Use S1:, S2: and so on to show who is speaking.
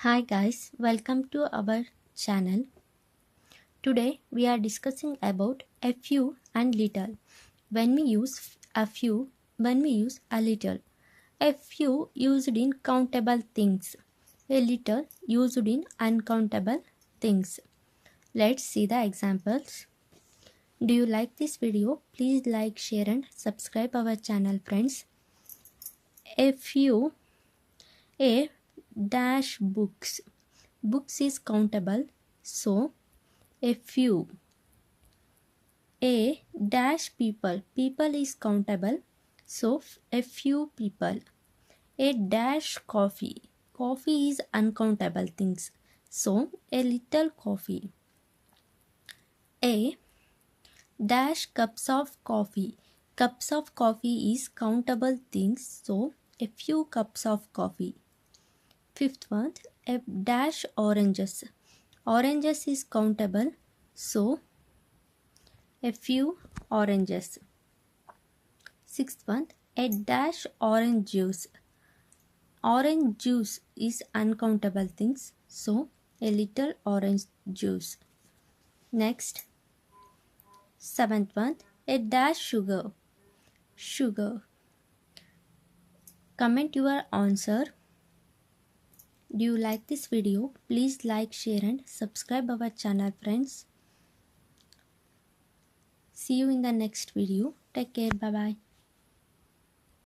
S1: Hi guys, welcome to our channel. Today we are discussing about a few and little. When we use a few, when we use a little. A few used in countable things. A little used in uncountable things. Let's see the examples. Do you like this video? Please like, share and subscribe our channel friends. A few, a dash books. Books is countable, so a few. A dash people. People is countable, so a few people. A dash coffee. Coffee is uncountable things, so a little coffee. A dash cups of coffee. Cups of coffee is countable things, so a few cups of coffee. Fifth one, a dash oranges. Oranges is countable, so a few oranges. Sixth one, a dash orange juice. Orange juice is uncountable things, so a little orange juice. Next, seventh one, a dash sugar. Sugar. Comment your answer. Do you like this video? Please like, share and subscribe our channel friends. See you in the next video. Take care. Bye bye.